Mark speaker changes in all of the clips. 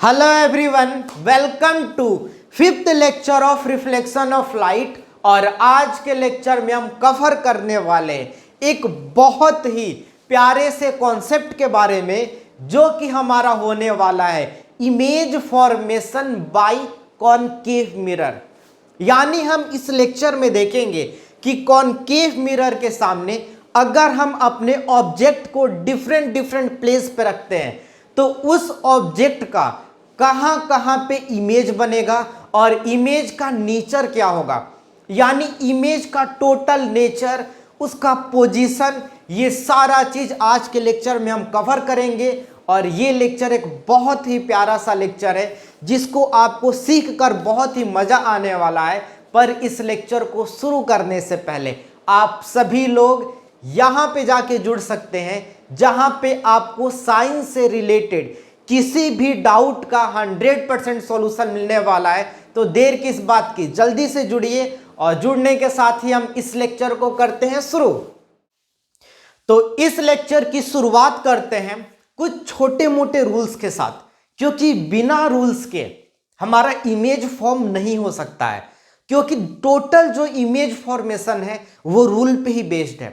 Speaker 1: Hello everyone, welcome to fifth lecture of reflection of light. और आज के lecture में हम कवर करने वाले एक बहुत ही प्यारे से कॉन्सेप्ट के बारे में जो कि हमारा होने वाला है image formation by concave mirror. यानी हम इस लेक्चर में देखेंगे कि कॉनकेव मिरर के सामने अगर हम अपने ऑब्जेक्ट को डिफरेंट प्लेस पे रखते हैं तो उस ऑब्जेक्ट का कहां कहां पे इमेज बनेगा और इमेज का नेचर क्या होगा, यानी इमेज का टोटल नेचर, उसका पोजीशन, ये सारा चीज आज के लेक्चर में हम कवर करेंगे। और ये लेक्चर एक बहुत ही प्यारा सा लेक्चर है जिसको आपको सीख कर बहुत ही मजा आने वाला है। पर इस लेक्चर को शुरू करने से पहले आप सभी लोग यहां पे जाके जुड़ सकते हैं जहां पे आपको साइंस से रिलेटेड किसी भी डाउट का 100% सॉल्यूशन मिलने वाला है। तो देर किस बात की, जल्दी से जुड़िए। और जुड़ने के साथ ही हम इस लेक्चर को करते हैं शुरू। तो इस लेक्चर की शुरुआत करते हैं कुछ छोटे मोटे रूल्स के साथ, क्योंकि बिना रूल्स के हमारा इमेज फॉर्म नहीं हो सकता है, क्योंकि टोटल जो इमेज फॉर्मेशन है वो रूल पे ही बेस्ड है।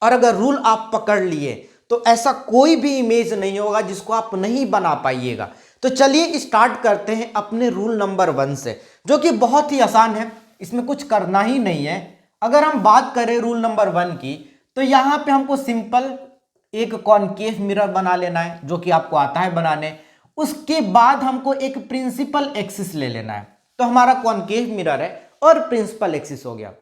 Speaker 1: और अगर रूल आप पकड़ लिए तो ऐसा कोई भी इमेज नहीं होगा जिसको आप नहीं बना पाइएगा। तो चलिए स्टार्ट करते हैं अपने रूल नंबर 1 से, जो कि बहुत ही आसान है, इसमें कुछ करना ही नहीं है। अगर हम बात करें रूल नंबर 1 की, तो यहाँ पे हमको सिंपल एक कॉनकेव मिरर बना लेना है, जो कि आपको आता है बनाने। उसके बाद हमको एक प्रिंसिपल एक्सिस ले लेना है। तो हमारा कॉनकेव मिरर है और प्रिंसिपल एक्सिस हो गया।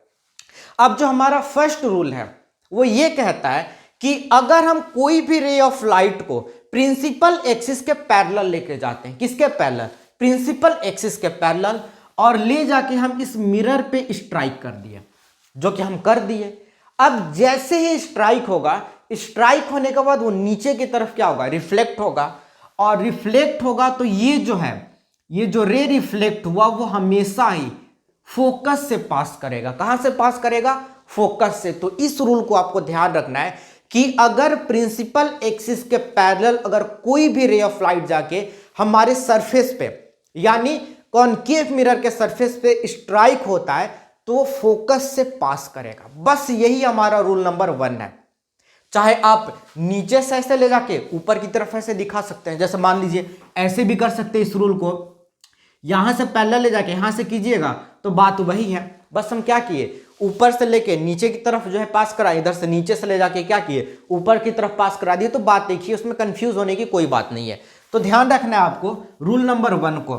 Speaker 1: अब जो हमारा फर्स्ट रूल है वो ये कहता है कि अगर हम कोई भी रे ऑफ लाइट को प्रिंसिपल एक्सिस के पैरेलल लेके जाते हैं, किसके पैरेलल, प्रिंसिपल एक्सिस के पैरेलल, और ले जाके हम इस मिरर पे स्ट्राइक कर दिए, जो कि हम कर दिए। अब जैसे ही स्ट्राइक होगा, स्ट्राइक होने के बाद वो नीचे की तरफ क्या होगा, रिफ्लेक्ट होगा। और रिफ्लेक्ट होगा तो ये जो है, ये जो रे रिफ्लेक्ट हुआ वो हमेशा ही फोकस से पास करेगा। कहां से पास करेगा, फोकस से। तो इस रूल को आपको ध्यान रखना है कि अगर प्रिंसिपल एक्सिस के पैरेलल अगर कोई भी रे ऑफ लाइट जाके हमारे सरफेस पे, यानी कॉनकेव मिरर के सरफेस पे स्ट्राइक होता है तो वो फोकस से पास करेगा। बस यही हमारा रूल नंबर 1 है। चाहे आप नीचे से ऐसे ले जाके ऊपर की तरफ ऐसे दिखा सकते हैं, जैसे मान लीजिए ऐसे भी कर सकते हैं। इस रूल को यहां से पैरेलल ले जाके यहां से कीजिएगा तो बात वही है। बस हम क्या किए, ऊपर से लेके नीचे की तरफ जो है पास करा, इधर से नीचे से ले जाके क्या किए, ऊपर की तरफ पास करा दिए। तो बात देखिए, उसमें कंफ्यूज होने की कोई बात नहीं है। तो ध्यान रखना है आपको रूल नंबर 1 को।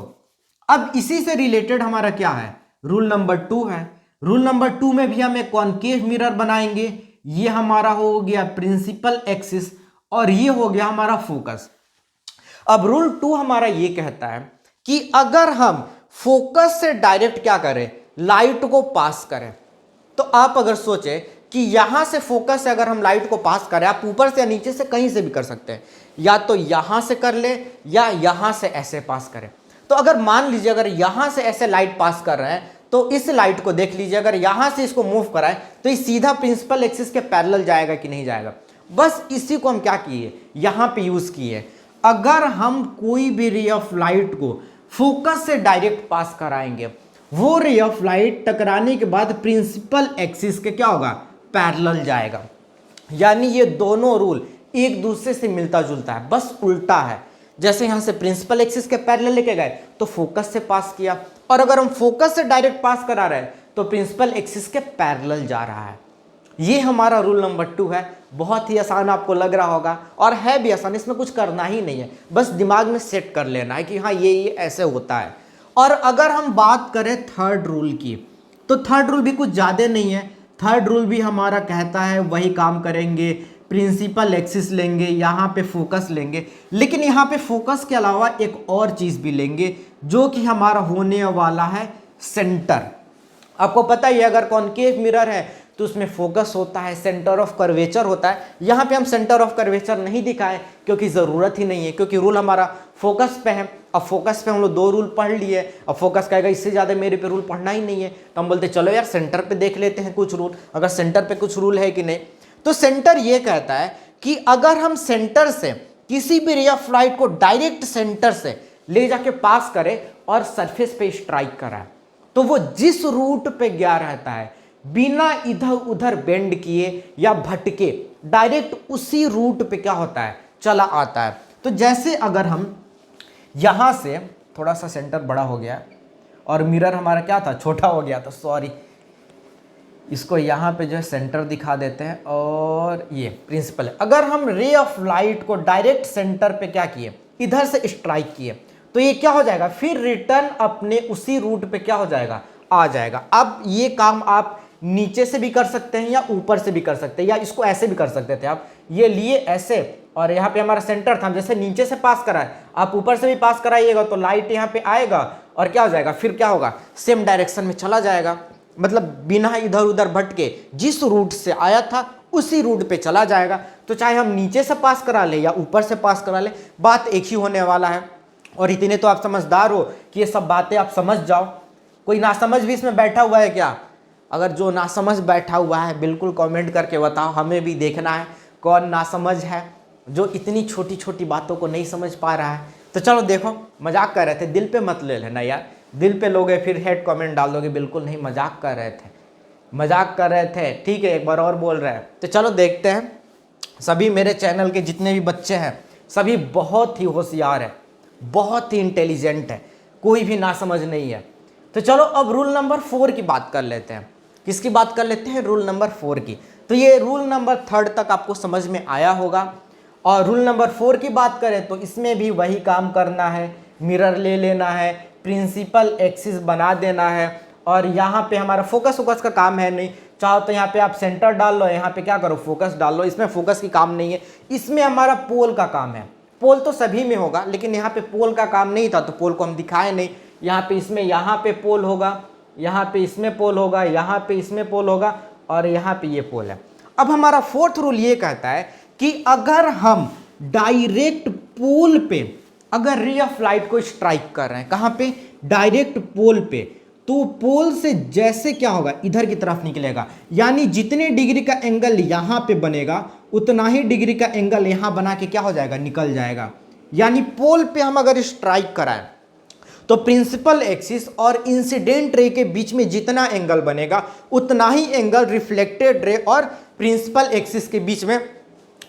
Speaker 1: अब इसी से रिलेटेड हमारा क्या है, रूल नंबर 2 है। रूल नंबर 2 में भी हम एक कॉनकेव मिरर बनाएंगे। ये हमारा हो गया प्रिंसिपल एक्सिस और ये हो गया हमारा फोकस। अब रूल 2 हमारा ये कहता है कि अगर हम फोकस से डायरेक्ट क्या करें, लाइट को पास करें। तो आप अगर सोचें कि यहां से फोकस से अगर हम लाइट को पास करें, आप ऊपर से या नीचे से कहीं से भी कर सकते हैं, या तो यहां से कर ले या यहां से ऐसे पास करें। तो अगर मान लीजिए अगर यहां से ऐसे लाइट पास कर रहे हैं तो इस लाइट को देख लीजिए, अगर यहां से इसको मूव कराएं तो ये सीधा प्रिंसिपल एक्सिस के पैरेलल जाएगा कि नहीं जाएगा। बस इसी को हम क्या किए, यहां पे यूज किए। अगर हम कोई भी रे ऑफ लाइट को फोकस से डायरेक्ट पास कराएंगे, वो रे ऑफ लाइट टकराने के बाद प्रिंसिपल एक्सिस के क्या होगा, पैरेलल जाएगा। यानी ये दोनों रूल एक दूसरे से मिलता जुलता है, बस उल्टा है। जैसे यहां से प्रिंसिपल एक्सिस के पैरेलल लेके गए तो फोकस से पास किया, और अगर हम फोकस से डायरेक्ट पास करा रहे हैं तो प्रिंसिपल एक्सिस के पैरेलल जा रहा है। ये हमारा रूल नंबर 2 है। बहुत ही आसान आपको लग रहा होगा, और है भी आसान, इसमें कुछ करना ही नहीं है, बस दिमाग में सेट कर लेना है कि हाँ ये ऐसे होता है। और अगर हम बात करें थर्ड रूल की, तो थर्ड रूल भी कुछ ज़्यादा नहीं है। थर्ड रूल भी हमारा कहता है वही काम करेंगे, प्रिंसिपल एक्सिस लेंगे, यहाँ पे फोकस लेंगे, लेकिन यहाँ पे फोकस के अलावा एक और चीज़ भी लेंगे जो कि हमारा होने वाला है सेंटर। आपको पता ही है अगर कॉनकेव मिरर है तो उसमें फोकस होता है, सेंटर ऑफ कर्वेचर होता है। यहाँ पे हम सेंटर ऑफ कर्वेचर नहीं दिखाएं क्योंकि ज़रूरत ही नहीं है, क्योंकि रूल हमारा फोकस पे है। अब फोकस पे हम लोग 2 रूल पढ़ लिए, अब फोकस कहेगा इससे ज़्यादा मेरे पे रूल पढ़ना ही नहीं है, तो हम बोलते चलो यार सेंटर पे देख लेते हैं कुछ रूल, अगर सेंटर पे कुछ रूल है कि नहीं। तो सेंटर ये कहता है कि अगर हम सेंटर से किसी भी रे ऑफ लाइट को डायरेक्ट सेंटर से ले जाके पास करे और सरफेस पे स्ट्राइक कराए, तो वो जिस रूट पे गया रहता है बिना इधर उधर बेंड किए या भटके डायरेक्ट उसी रूट पे क्या होता है, चला आता है। तो जैसे अगर हम यहां से, थोड़ा सा सेंटर बड़ा हो गया और मिरर हमारा क्या था, छोटा हो गया, तो सॉरी, इसको यहाँ पे जो है सेंटर दिखा देते हैं और ये प्रिंसिपल है। अगर हम रे ऑफ लाइट को डायरेक्ट सेंटर पे क्या किए, इधर से स्ट्राइक किए, तो ये क्या हो जाएगा, फिर रिटर्न अपने उसी रूट पे क्या हो जाएगा, आ जाएगा। अब ये काम आप नीचे से भी कर सकते हैं या ऊपर से भी कर सकते हैं, या इसको ऐसे भी कर सकते थे आप, ये लिए ऐसे और यहाँ पे हमारा सेंटर था, जैसे नीचे से पास कराए आप ऊपर से भी पास कराइएगा तो लाइट यहाँ पे आएगा और क्या हो जाएगा, फिर क्या होगा, सेम डायरेक्शन में चला जाएगा, मतलब बिना इधर उधर भटके जिस रूट से आया था उसी रूट पे चला जाएगा। तो चाहे हम नीचे से पास करा ले या ऊपर से पास करा ले, बात एक ही होने वाला है। और इतने तो आप समझदार हो कि ये सब बातें आप समझ जाओ। कोई नासमझ भी इसमें बैठा हुआ है क्या? अगर जो नासमझ बैठा हुआ है बिल्कुल कमेंट करके बताओ, हमें भी देखना है कौन नासमझ है जो इतनी छोटी छोटी बातों को नहीं समझ पा रहा है। तो चलो देखो, मजाक कर रहे थे, दिल पे मत ले लेना यार, दिल पे लोगे फिर हेड कमेंट डाल दोगे, बिल्कुल नहीं, मजाक कर रहे थे, मजाक कर रहे थे, ठीक है, एक बार और बोल रहे हैं। तो चलो देखते हैं। सभी मेरे चैनल के जितने भी बच्चे हैं सभी बहुत ही होशियार है, बहुत ही इंटेलिजेंट है, कोई भी नासमझ नहीं है। तो चलो अब रूल नंबर 4 की बात कर लेते हैं। किसकी बात कर लेते हैं? रूल नंबर 4 की। तो ये रूल नंबर 3 तक आपको समझ में आया होगा। और रूल नंबर 4 की बात करें तो इसमें भी वही काम करना है, मिरर ले लेना है, प्रिंसिपल एक्सिस बना देना है, और यहाँ पे हमारा फोकस का काम है नहीं। चाहो तो यहाँ पे आप सेंटर डाल लो, यहाँ पे क्या करो, फोकस डाल लो, इसमें फोकस की काम नहीं है, इसमें हमारा पोल का काम है। पोल तो सभी में होगा लेकिन यहाँ पे पोल का काम नहीं था तो पोल को हम दिखाए नहीं। यहाँ पे इसमें यहाँ पे पोल होगा, यहाँ पे इसमें पोल होगा, यहाँ पे इसमें पोल होगा और यहाँ पे ये पोल है। अब हमारा 4th रूल ये कहता है कि अगर हम डायरेक्ट पोल पे अगर रे ऑफ लाइट को स्ट्राइक कर रहे हैं, कहाँ पे, डायरेक्ट पोल पे, तो पोल से जैसे क्या होगा, इधर की तरफ निकलेगा, यानी जितने डिग्री का एंगल यहाँ पे बनेगा उतना ही डिग्री का एंगल यहाँ बना के क्या हो जाएगा, निकल जाएगा। यानी पोल पे हम अगर स्ट्राइक कराएं तो प्रिंसिपल एक्सिस और इंसिडेंट रे के बीच में जितना एंगल बनेगा उतना ही एंगल रिफ्लेक्टेड रे और प्रिंसिपल एक्सिस के बीच में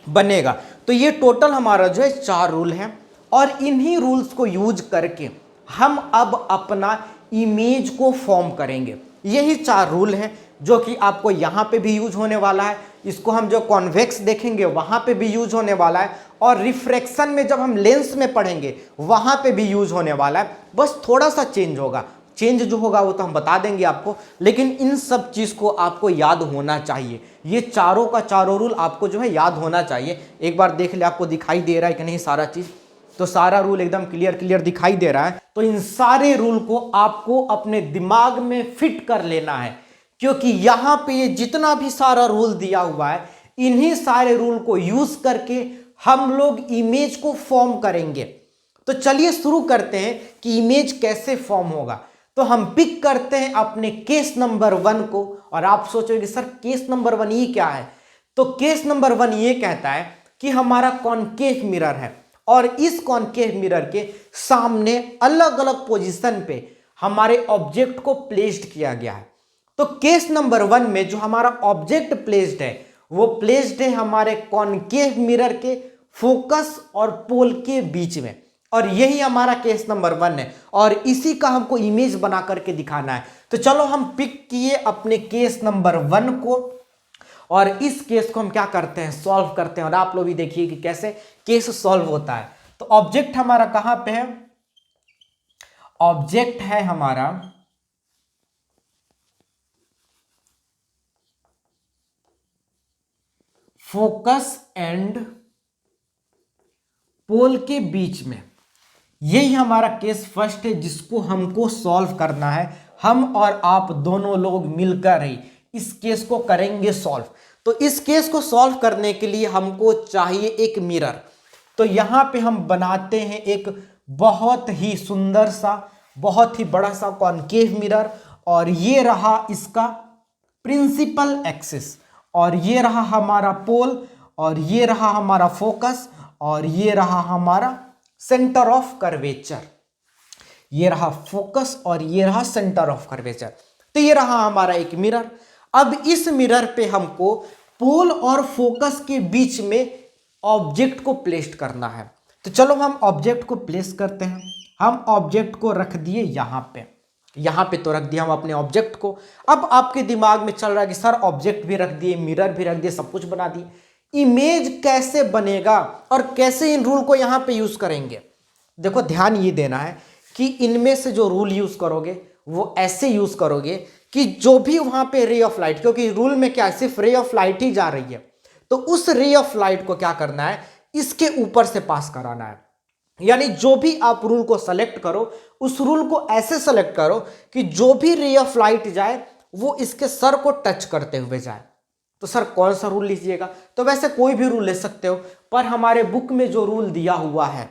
Speaker 1: बनेगा। तो ये टोटल हमारा जो है 4 रूल है और इन्हीं रूल्स को यूज करके हम अब अपना इमेज को फॉर्म करेंगे। यही 4 रूल हैं जो कि आपको यहाँ पे भी यूज होने वाला है, इसको हम जो कॉन्वेक्स देखेंगे वहाँ पे भी यूज होने वाला है, और रिफ्रैक्शन में जब हम लेंस में पढ़ेंगे वहाँ पे भी यूज होने वाला है। बस थोड़ा सा चेंज होगा, चेंज जो होगा वो तो हम बता देंगे आपको, लेकिन इन सब चीज़ को आपको याद होना चाहिए। ये चारों का चारों रूल आपको जो है याद होना चाहिए। एक बार देख ले, आपको दिखाई दे रहा है कि नहीं सारा चीज़? तो सारा रूल एकदम क्लियर दिखाई दे रहा है। तो इन सारे रूल को आपको अपने दिमाग में फिट कर लेना है, क्योंकि यहां पे ये जितना भी सारा रूल दिया हुआ है इन्हीं सारे रूल को यूज करके हम लोग इमेज को फॉर्म करेंगे। तो चलिए शुरू करते हैं कि इमेज कैसे फॉर्म होगा। तो हम पिक करते हैं अपने केस नंबर 1 को, और आप सोचोगे सर केस नंबर 1 ये क्या है? तो केस नंबर 1 ये कहता है कि हमारा कॉनकेव मिरर है और इस कॉनकेव मिरर के सामने अलग अलग पोजीशन पे हमारे ऑब्जेक्ट को प्लेस्ड किया गया है। तो केस नंबर 1 में जो हमारा ऑब्जेक्ट प्लेस्ड है वो प्लेस्ड है हमारे कॉनकेव मिरर के फोकस और पोल के बीच में, और यही हमारा केस नंबर 1 है और इसी का हमको इमेज बना करके दिखाना है। तो चलो हम पिक किए अपने केस नंबर 1 को, और इस केस को हम क्या करते हैं, सॉल्व करते हैं, और आप लोग भी देखिए कि कैसे केस सॉल्व होता है। तो ऑब्जेक्ट हमारा कहां पे है? ऑब्जेक्ट है हमारा फोकस एंड पोल के बीच में। यही हमारा केस फर्स्ट है जिसको हमको सॉल्व करना है। हम और आप दोनों लोग मिलकर ही इस केस को करेंगे सॉल्व। तो इस केस को सॉल्व करने के लिए हमको चाहिए एक मिरर। तो यहां पे हम बनाते हैं एक बहुत ही सुंदर सा, बहुत ही बड़ा सा कॉनकेव मिरर, और ये रहा इसका प्रिंसिपल एक्सिस, और ये रहा हमारा पोल, और ये रहा हमारा फोकस, और ये रहा हमारा सेंटर ऑफ कर्वेचर। ये रहा फोकस और ये रहा सेंटर ऑफ कर्वेचर। तो ये रहा हमारा एक मिरर। अब इस मिरर पे हमको पोल और फोकस के बीच में ऑब्जेक्ट को प्लेस करना है। तो चलो हम ऑब्जेक्ट को प्लेस करते हैं। हम ऑब्जेक्ट को रख दिए यहाँ पे तो रख दिया हम अपने ऑब्जेक्ट को। अब आपके दिमाग में चल रहा है कि सर ऑब्जेक्ट भी रख दिए, मिरर भी रख दिए, सब कुछ बना दिए, इमेज कैसे बनेगा और कैसे इन रूल को यहाँ पे यूज करेंगे। देखो ध्यान ये देना है कि इनमें से जो रूल यूज करोगे वो ऐसे यूज करोगे कि जो भी वहां पे रे ऑफ लाइट, क्योंकि रूल में क्या सिर्फ रे ऑफ लाइट ही जा रही है, तो उस रे ऑफ लाइट को क्या करना है, इसके ऊपर से पास कराना है। यानी जो भी आप रूल को सेलेक्ट करो उस रूल को ऐसे सेलेक्ट करो कि जो भी रे ऑफ लाइट जाए वो इसके सर को टच करते हुए जाए। तो सर कौन सा रूल लीजिएगा, तो वैसे कोई भी रूल ले सकते हो, पर हमारे बुक में जो रूल दिया हुआ है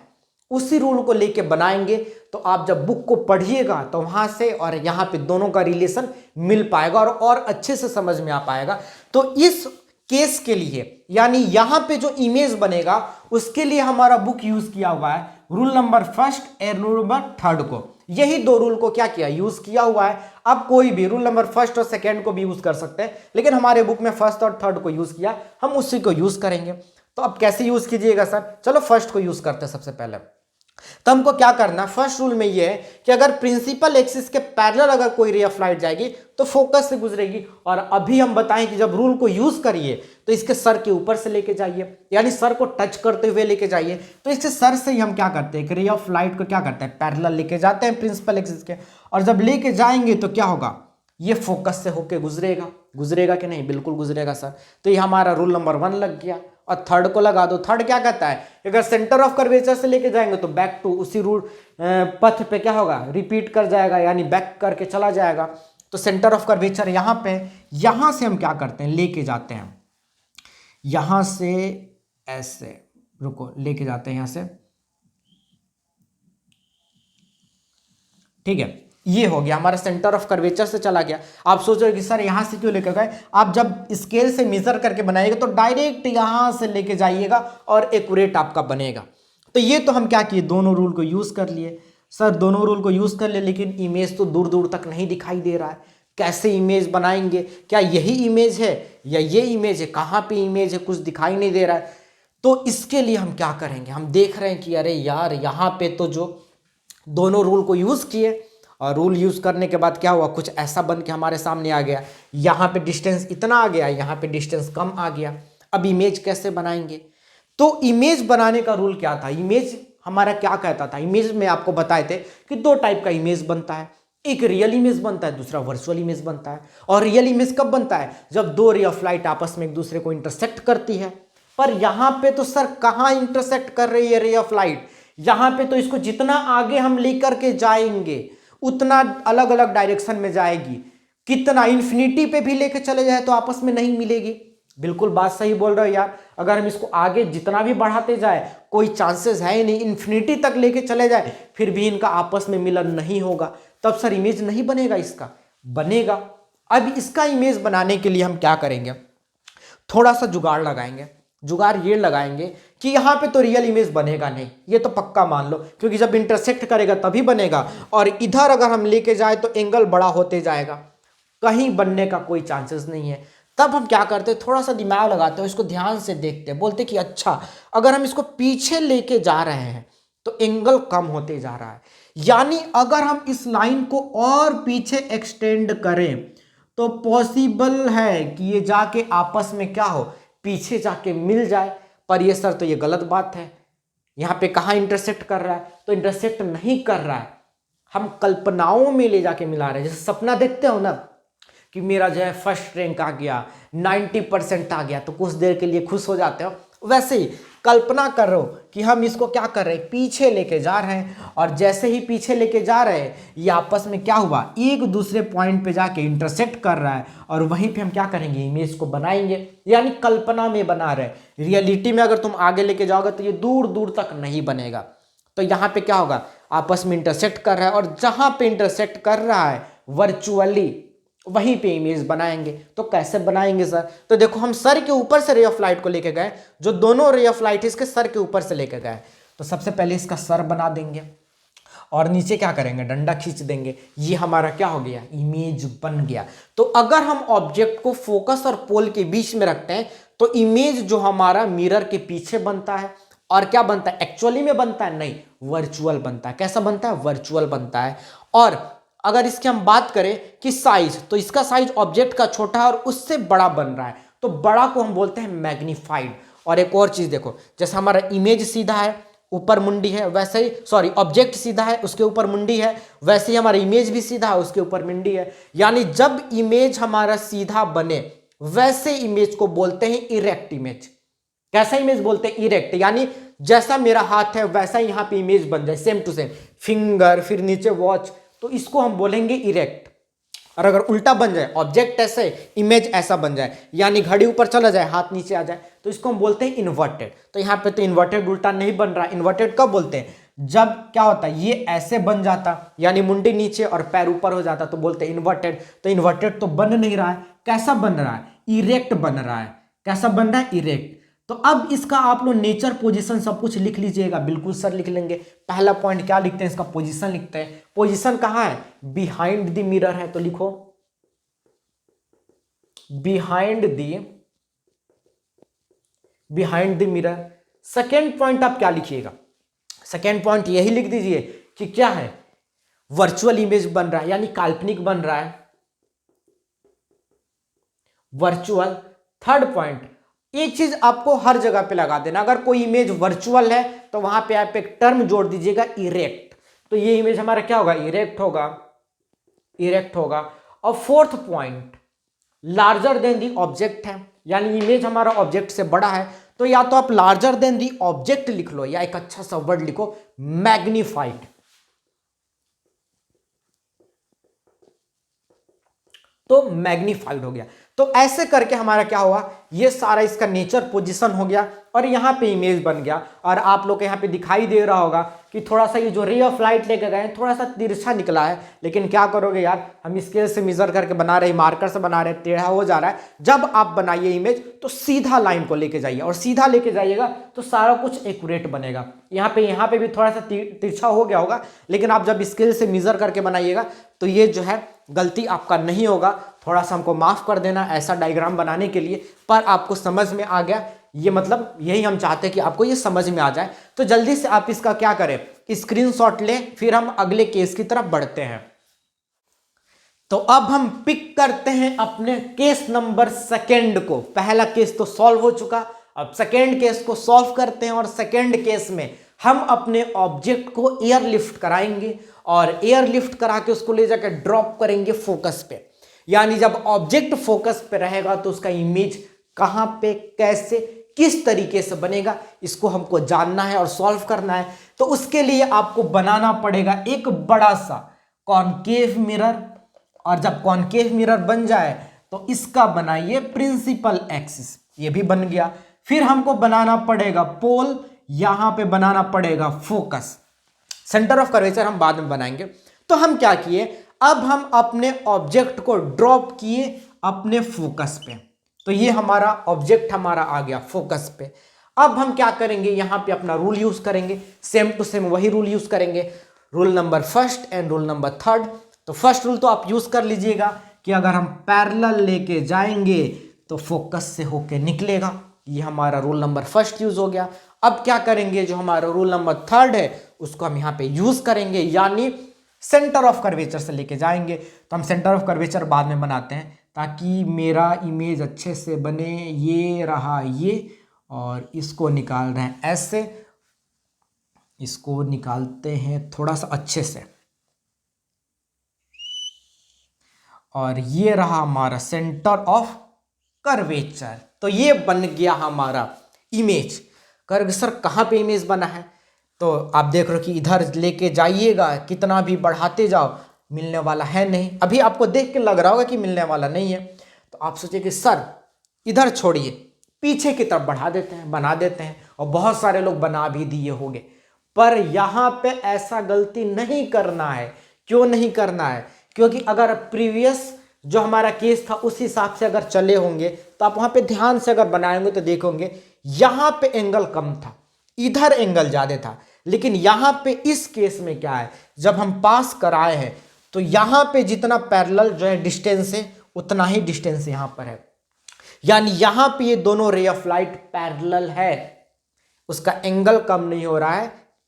Speaker 1: उसी रूल को लेके बनाएंगे। तो आप जब बुक को पढ़िएगा तो वहां से और यहाँ पे दोनों का रिलेशन मिल पाएगा और अच्छे से समझ में आ पाएगा। तो इस केस के लिए यानी यहाँ पे जो इमेज बनेगा उसके लिए हमारा बुक यूज किया हुआ है रूल नंबर फर्स्ट और रूल नंबर थर्ड को। यही दो रूल को क्या किया, यूज किया हुआ है। अब कोई भी रूल नंबर फर्स्ट और सेकेंड को भी यूज कर सकते हैं, लेकिन हमारे बुक में फर्स्ट और थर्ड को यूज किया, हम उसी को यूज करेंगे। तो अब कैसे यूज कीजिएगा सर, चलो फर्स्ट को यूज करते हैं सबसे पहले। तो हमको क्या करना, फर्स्ट रूल में ये है कि अगर प्रिंसिपल एक्सिस के पैरेलल अगर कोई रे ऑफ लाइट जाएगी तो फोकस से गुजरेगी। और अभी हम बताएं कि जब रूल को यूज करिए तो इसके सर के ऊपर से लेके जाइए, यानी सर को टच करते हुए लेके जाइए। तो इसके सर से ही हम क्या करते हैं, एक रे ऑफ लाइट को क्या करते हैं, पैरेलल लेके जाते हैं प्रिंसिपल एक्सिस के। और जब लेके जाएंगे तो क्या होगा, ये फोकस से होके गुजरेगा कि नहीं, बिल्कुल गुजरेगा सर। तो ये हमारा रूल नंबर 1 लग गया। और थर्ड को लगा दो। थर्ड क्या कहता है, अगर सेंटर ऑफ कर्वेचर से लेके जाएंगे तो बैक टू उसी रूल पथ पे क्या होगा, रिपीट कर जाएगा, यानी बैक करके चला जाएगा। तो सेंटर ऑफ कर्वेचर यहाँ पे, यहाँ से हम क्या करते हैं, लेके जाते हैं, यहाँ से ऐसे, रुको लेके जाते हैं यहाँ से, ठीक है। ये हो गया हमारा सेंटर ऑफ कर्वेचर से चला गया। आप सोच रहे हो कि सर यहां से क्यों लेकर गए, आप जब स्केल से मेजर करके बनाइएगा तो डायरेक्ट यहां से लेके जाइएगा और एक्यूरेट आपका बनेगा। तो ये तो हम क्या किए, दोनों रूल को यूज कर लिए। सर दोनों रूल को यूज कर लिए, लेकिन इमेज तो दूर दूर तक नहीं दिखाई दे रहा है, कैसे इमेज बनाएंगे, क्या यही इमेज है या ये इमेज है, कहाँ पे इमेज है, कुछ दिखाई नहीं दे रहा है। तो इसके लिए हम क्या करेंगे, हम देख रहे हैं कि अरे यार यहाँ पे तो जो दोनों रूल को यूज किए और रूल यूज करने के बाद क्या हुआ, कुछ ऐसा बन के हमारे सामने आ गया, यहाँ पे डिस्टेंस इतना आ गया, यहाँ पे डिस्टेंस कम आ गया। अब इमेज कैसे बनाएंगे, तो इमेज बनाने का रूल क्या था, इमेज हमारा क्या कहता था, इमेज में आपको बताए थे कि 2 टाइप का इमेज बनता है, एक रियल इमेज बनता है, दूसरा वर्चुअल इमेज बनता है। और रियल इमेज कब बनता है, जब 2 रे ऑफ लाइट आपस में एक दूसरे को इंटरसेक्ट करती है। पर यहाँ पे तो सर कहाँ इंटरसेक्ट कर रही है रे ऑफ लाइट, यहाँ पे तो इसको जितना आगे हम लेकर के जाएंगे उतना अलग अलग डायरेक्शन में जाएगी। कितना इन्फिनिटी पे भी लेके चले जाए तो आपस में नहीं मिलेगी। बिल्कुल बात सही बोल रहे हो यार, अगर हम इसको आगे जितना भी बढ़ाते जाए कोई चांसेस है ही नहीं, इन्फिनिटी तक लेके चले जाए फिर भी इनका आपस में मिलन नहीं होगा, तब सर इमेज नहीं बनेगा, इसका बनेगा। अब इसका इमेज बनाने के लिए हम क्या करेंगे, थोड़ा सा जुगाड़ लगाएंगे। जुगाड़ ये लगाएंगे कि यहाँ पे तो रियल इमेज बनेगा नहीं, ये तो पक्का मान लो, क्योंकि जब इंटरसेक्ट करेगा तभी बनेगा, और इधर अगर हम लेके जाए तो एंगल बड़ा होते जाएगा, कहीं बनने का कोई चांसेस नहीं है। तब हम क्या करते हैं, थोड़ा सा दिमाग लगाते हैं, इसको ध्यान से देखते हैं, बोलते कि अच्छा अगर हम इसको पीछे लेके जा रहे हैं तो एंगल कम होते जा रहा है, यानी अगर हम इस लाइन को और पीछे एक्सटेंड करें तो पॉसिबल है कि ये जाके आपस में क्या हो, पीछे जाके मिल जाए। पर ये सर तो ये गलत बात है, यहाँ पे कहाँ इंटरसेक्ट कर रहा है, तो इंटरसेक्ट नहीं कर रहा है, हम कल्पनाओं में ले जाके मिला रहे हैं। जैसे सपना देखते हो ना कि मेरा जो है फर्स्ट रैंक आ गया, 90% आ गया, तो कुछ देर के लिए खुश हो जाते हो, वैसे ही कल्पना कर रहे हो कि हम इसको क्या कर रहे हैं, पीछे लेके जा रहे हैं, और जैसे ही पीछे लेके जा रहे हैं ये आपस में क्या हुआ, एक दूसरे पॉइंट पे जाके इंटरसेक्ट कर रहा है, और वहीं पे हम क्या करेंगे, इमेज को बनाएंगे, यानी कल्पना में बना रहे। रियलिटी में अगर तुम आगे लेके जाओगे तो ये दूर दूर तक नहीं बनेगा। तो यहाँ पे क्या होगा, आपस में इंटरसेक्ट कर रहा है, और जहां पे इंटरसेक्ट कर रहा है वर्चुअली वहीं पे इमेज बनाएंगे। तो कैसे बनाएंगे सर, तो देखो हम सर के ऊपर से रे ऑफ लाइट को लेके गए, जो दोनों रे ऑफ लाइट इसके सर के ऊपर से लेके गए, तो सबसे पहले इसका सर बना देंगे, और नीचे क्या करेंगे, डंडा खींच देंगे। ये हमारा क्या हो गया, इमेज बन गया। तो अगर हम ऑब्जेक्ट को फोकस और पोल के बीच में रखते हैं तो इमेज जो हमारा मिरर के पीछे बनता है, और क्या बनता है, एक्चुअली में बनता है, नहीं, वर्चुअल बनता है। कैसा बनता है, वर्चुअल बनता है। और अगर इसकी हम बात करें कि साइज, तो इसका साइज ऑब्जेक्ट का छोटा है और उससे बड़ा बन रहा है, तो बड़ा को हम बोलते हैं मैग्नीफाइड। और एक और चीज देखो, जैसे हमारा इमेज सीधा है, ऊपर मुंडी है, वैसे ही, सॉरी, ऑब्जेक्ट सीधा है, उसके ऊपर मुंडी है, वैसे ही हमारा इमेज भी सीधा है, उसके ऊपर मुंडी है। यानी जब इमेज हमारा सीधा बने वैसे इमेज को बोलते हैं इरेक्ट इमेज। कैसा इमेज बोलते हैं, इरेक्ट, यानी जैसा मेरा हाथ है वैसा यहां पे इमेज बन जाए, सेम टू सेम, फिंगर, फिर नीचे वॉच, तो इसको हम बोलेंगे इरेक्ट। और अगर उल्टा बन जाए, ऑब्जेक्ट ऐसे, इमेज ऐसा बन जाए, यानी घड़ी ऊपर चला जाए, हाथ नीचे आ जाए, तो इसको हम बोलते हैं इन्वर्टेड। तो यहाँ पे तो इन्वर्टेड उल्टा नहीं बन रहा। इन्वर्टेड कब बोलते हैं, जब क्या होता है, ये ऐसे बन जाता, यानी मुंडी नीचे और पैर ऊपर हो जाता, तो बोलते हैं इन्वर्टेड। तो इन्वर्टेड तो बन नहीं रहा है, कैसा बन रहा है, इरेक्ट बन रहा है। कैसा बन रहा है, इरेक्ट। तो अब इसका आप लोग नेचर, पोजीशन सब कुछ लिख लीजिएगा। बिल्कुल सर, लिख लेंगे। पहला पॉइंट क्या लिखते हैं, इसका पोजीशन लिखते हैं। पोजीशन कहाँ है, बिहाइंड द मिरर है, तो लिखो behind the mirror. Second point आप क्या लिखिएगा, सेकेंड पॉइंट यही लिख दीजिए कि क्या है, वर्चुअल इमेज बन रहा है, यानी काल्पनिक बन रहा है, वर्चुअल। थर्ड पॉइंट, एक चीज आपको हर जगह पे लगा देना, अगर कोई इमेज वर्चुअल है तो वहां पे आप एक टर्म जोड़ दीजिएगा, इरेक्ट। तो ये इमेज हमारा क्या होगा, इरेक्ट होगा, इरेक्ट होगा। और fourth point, larger than the object है, यानी इमेज हमारा ऑब्जेक्ट से बड़ा है, तो या तो आप लार्जर देन दी ऑब्जेक्ट लिख लो, या एक अच्छा सा वर्ड लिखो, मैग्नीफाइड। तो मैग्नीफाइड हो गया। तो ऐसे करके हमारा क्या हुआ, ये सारा इसका नेचर, पोजीशन हो गया, और यहाँ पे इमेज बन गया। और आप लोग को यहाँ पे दिखाई दे रहा होगा कि थोड़ा सा ये जो रे ऑफ लाइट लेके गए थोड़ा सा तिरछा निकला है, लेकिन क्या करोगे यार, हम स्केल से मेजर करके बना रहे, मार्कर से बना रहे, टेढ़ा हो जा रहा है। जब आप बनाइए इमेज तो सीधा लाइन को लेके जाइए, और सीधा लेके जाइएगा तो सारा कुछ एक्यूरेट बनेगा। यहाँ पे भी थोड़ा सा तिरछा हो गया होगा, लेकिन आप जब स्केल से मेजर करके बनाइएगा तो ये जो है गलती आपका नहीं होगा। थोड़ा सा हमको माफ कर देना ऐसा डायग्राम बनाने के लिए, पर आपको समझ में आ गया। ये मतलब यही हम चाहते हैं कि आपको ये समझ में आ जाए। तो जल्दी से आप इसका क्या करें, स्क्रीनशॉट लें, फिर हम अगले केस की तरफ बढ़ते हैं। तो अब हम पिक करते हैं अपने केस नंबर सेकेंड को। पहला केस तो सॉल्व हो चुका, अब सेकेंड केस को सॉल्व करते हैं। और सेकेंड केस में हम अपने ऑब्जेक्ट को एयर लिफ्ट कराएंगे, और एयर लिफ्ट करा के उसको ले जाकर ड्रॉप करेंगे फोकस पे। यानी जब ऑब्जेक्ट फोकस पे रहेगा तो उसका इमेज कहां पे, कैसे, किस तरीके से बनेगा, इसको हमको जानना है और सॉल्व करना है। तो उसके लिए आपको बनाना पड़ेगा एक बड़ा सा कॉनकेव मिरर, और जब कॉनकेव मिरर बन जाए तो इसका बनाइए प्रिंसिपल एक्सिस, ये भी बन गया। फिर हमको बनाना पड़ेगा पोल, यहां पे बनाना पड़ेगा फोकस। सेंटर ऑफ कर्वेचर हम बाद में बनाएंगे। तो हम क्या किए, अब हम अपने ऑब्जेक्ट को ड्रॉप किए अपने फोकस पे। तो ये हमारा ऑब्जेक्ट हमारा आ गया फोकस पे। अब हम क्या करेंगे, यहां पे अपना रूल यूज करेंगे, सेम टू सेम वही रूल यूज करेंगे, rule number first and rule number third. तो फर्स्ट रूल तो आप यूज कर लीजिएगा कि अगर हम पैरेलल लेके जाएंगे तो फोकस से होके निकलेगा। ये हमारा रूल नंबर फर्स्ट यूज हो गया। अब क्या करेंगे, जो हमारा रूल नंबर थर्ड है उसको हम यहाँ पे यूज करेंगे, यानी सेंटर ऑफ कर्वेचर से लेके जाएंगे। तो हम सेंटर ऑफ कर्वेचर बाद में बनाते हैं ताकि मेरा इमेज अच्छे से बने। ये रहा ये, और इसको निकाल रहे हैं ऐसे, इसको निकालते हैं थोड़ा सा अच्छे से, और ये रहा हमारा सेंटर ऑफ कर्वेचर। तो ये बन गया हमारा इमेज। कर सर कहाँ पे इमेज बना है, तो आप देख रहे हो कि इधर लेके जाइएगा, कितना भी बढ़ाते जाओ मिलने वाला है नहीं। अभी आपको देख के लग रहा होगा कि मिलने वाला नहीं है, तो आप सोचिए कि सर इधर छोड़िए, पीछे की तरफ बढ़ा देते हैं, बना देते हैं। और बहुत सारे लोग बना भी दिए होंगे, पर यहाँ पे ऐसा गलती नहीं करना है। क्यों नहीं करना है, क्योंकि अगर प्रीवियस जो हमारा केस था उस हिसाब से अगर चले होंगे तो आप वहाँ पे ध्यान से अगर बनाएंगे तो देखोगे यहाँ पे एंगल कम था, इधर एंगल ज़्यादा था। लेकिन यहां पे इस केस में क्या है, जब हम पास कराए हैं तो यहां पे जितना पैरेलल जो है डिस्टेंस है उतना ही डिस्टेंस यहां पर है, यानी यहां पे ये दोनों रे ऑफ लाइट पैरेलल है, उसका एंगल कम नहीं हो रहा है,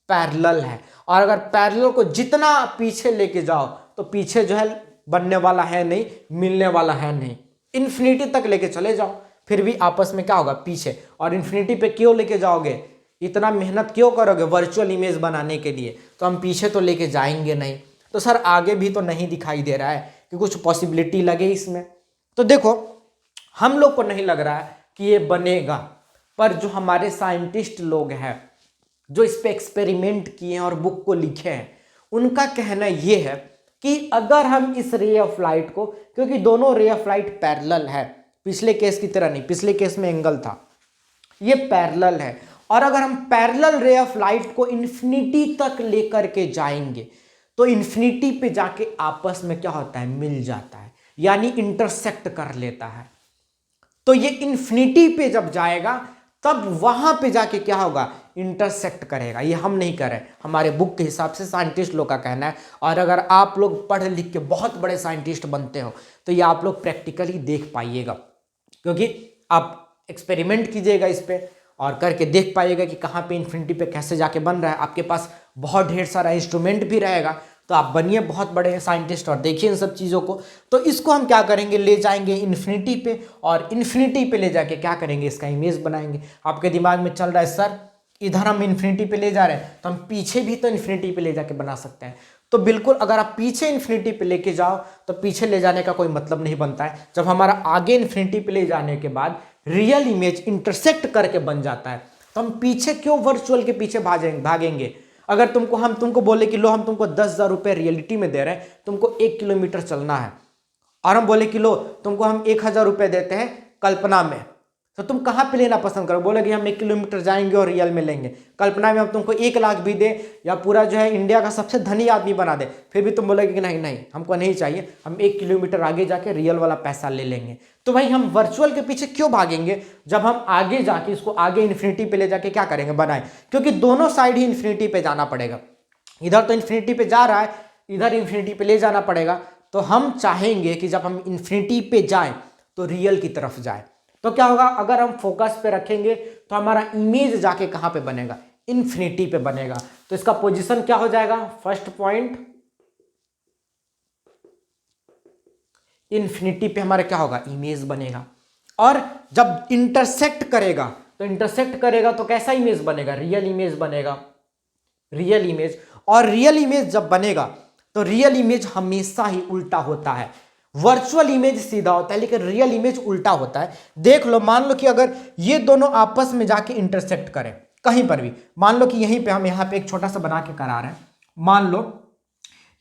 Speaker 1: पैरेलल है। और अगर पैरेलल को जितना पीछे लेके जाओ तो पीछे जो है बनने वाला है नहीं, मिलने वाला है नहीं, इन्फिनिटी तक लेके चले जाओ फिर भी आपस में क्या होगा, पीछे। और इन्फिनिटी पे क्यों लेके जाओगे, इतना मेहनत क्यों करोगे वर्चुअल इमेज बनाने के लिए, तो हम पीछे तो लेके जाएंगे नहीं। तो सर आगे भी तो नहीं दिखाई दे रहा है कि कुछ पॉसिबिलिटी लगे इसमें। तो देखो हम लोग को नहीं लग रहा है कि ये बनेगा, पर जो हमारे साइंटिस्ट लोग हैं जो इस पे एक्सपेरिमेंट किए हैं और बुक को लिखे हैं, उनका कहना ये है कि अगर हम इस रे ऑफ लाइट को, क्योंकि दोनों रे ऑफ लाइट पैरेलल है, पिछले केस की तरह नहीं, पिछले केस में एंगल था, ये पैरेलल है, और अगर हम पैरेलल रे ऑफ लाइट को इन्फिनिटी तक लेकर के जाएंगे तो इन्फिनिटी पे जाके आपस में क्या होता है, मिल जाता है, यानी इंटरसेक्ट कर लेता है। तो ये इन्फिनिटी पे जब जाएगा तब वहां पे जाके क्या होगा, इंटरसेक्ट करेगा। ये हम नहीं कर रहे, हमारे बुक के हिसाब से साइंटिस्ट लोग का कहना है। और अगर आप लोग पढ़ लिख के बहुत बड़े साइंटिस्ट बनते हो तो ये आप लोग प्रैक्टिकली देख पाइएगा, क्योंकि आप एक्सपेरिमेंट कीजिएगा इस पे और करके देख पाइएगा कि कहाँ पे इन्फिनिटी पे कैसे जाके बन रहा है। आपके पास बहुत ढेर सारा इंस्ट्रूमेंट भी रहेगा, तो आप बनिए बहुत बड़े साइंटिस्ट और देखिए इन सब चीज़ों को। तो इसको हम क्या करेंगे, ले जाएंगे इन्फिनिटी पे, और इन्फिनिटी पे ले जाके क्या करेंगे, इसका इमेज बनाएंगे। आपके दिमाग में चल रहा है सर इधर हम इन्फिनिटी पे ले जा रहे हैं, तो हम पीछे भी तो इन्फिनिटी पे ले जाके बना सकते हैं। तो बिल्कुल, अगर आप पीछे इन्फिनिटी पे लेके जाओ तो पीछे ले जाने का कोई मतलब नहीं बनता है। जब हमारा आगे इन्फिनिटी पे ले जाने के बाद रियल इमेज इंटरसेक्ट करके बन जाता है, तो हम पीछे क्यों वर्चुअल के पीछे भागेंगे। अगर हम तुमको बोले कि लो हम तुमको 10,000 रुपये रियलिटी में दे रहे हैं, तुमको 1 किलोमीटर चलना है, और हम बोले कि लो तुमको हम 1,000 रुपये देते हैं कल्पना में, तो तुम कहाँ पे लेना पसंद करो। बोले कि हम 1 किलोमीटर जाएंगे और रियल में लेंगे। कल्पना में हम तुमको 1 लाख भी दे या पूरा जो है इंडिया का सबसे धनी आदमी बना दे, फिर भी तुम बोलोगे कि नहीं नहीं हमको नहीं चाहिए, हम 1 किलोमीटर आगे जाके रियल वाला पैसा ले लेंगे। तो भाई हम वर्चुअल के पीछे क्यों भागेंगे, जब हम आगे जाके इसको आगे इन्फिनिटी पे ले जाके क्या करेंगे, बनाए। क्योंकि दोनों साइड ही इन्फिनिटी पे जाना पड़ेगा, इधर तो इन्फिनिटी पे जा रहा है, इधर इन्फिनिटी पे ले जाना पड़ेगा। तो हम चाहेंगे कि जब हम इन्फिनिटी पे जाएं तो रियल की तरफ जाए। तो क्या होगा, अगर हम फोकस पे रखेंगे तो हमारा इमेज जाके कहां पे बनेगा, इन्फिनिटी पे बनेगा। तो इसका पोजीशन क्या हो जाएगा, फर्स्ट पॉइंट इन्फिनिटी पे हमारा क्या होगा, इमेज बनेगा। और जब इंटरसेक्ट करेगा तो कैसा इमेज बनेगा, रियल इमेज बनेगा, रियल इमेज। और रियल इमेज जब बनेगा तो रियल इमेज हमेशा ही उल्टा होता है। वर्चुअल इमेज सीधा होता है लेकिन रियल इमेज उल्टा होता है। देख लो, मान लो कि अगर ये दोनों आपस में जाके इंटरसेक्ट करें कहीं पर भी, मान लो कि यहीं पे हम यहाँ पे एक छोटा सा बना के करा रहे हैं, मान लो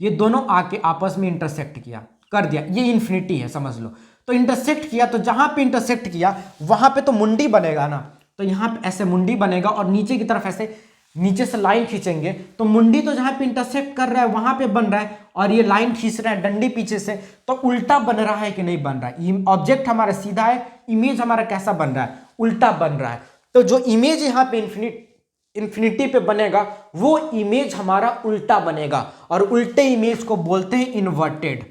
Speaker 1: ये दोनों आके आपस में इंटरसेक्ट किया, कर दिया, ये इन्फिनिटी है समझ लो। तो इंटरसेक्ट किया, तो जहां पे इंटरसेक्ट किया वहां पे तो मुंडी बनेगा ना, तो यहां पे ऐसे मुंडी बनेगा और नीचे की तरफ ऐसे नीचे से लाइन खींचेंगे, तो मुंडी तो जहां पे इंटरसेक्ट कर रहा है वहां पे बन रहा है, और ये लाइन खींच रहा है डंडी पीछे से, तो उल्टा बन रहा है कि नहीं बन रहा है। ऑब्जेक्ट हमारा सीधा है, इमेज हमारा कैसा बन रहा है, उल्टा बन रहा है। तो जो इमेज यहाँ पे इन्फिनिटी पे बनेगा वो इमेज हमारा उल्टा बनेगा, और उल्टे इमेज को बोलते हैं इन्वर्टेड।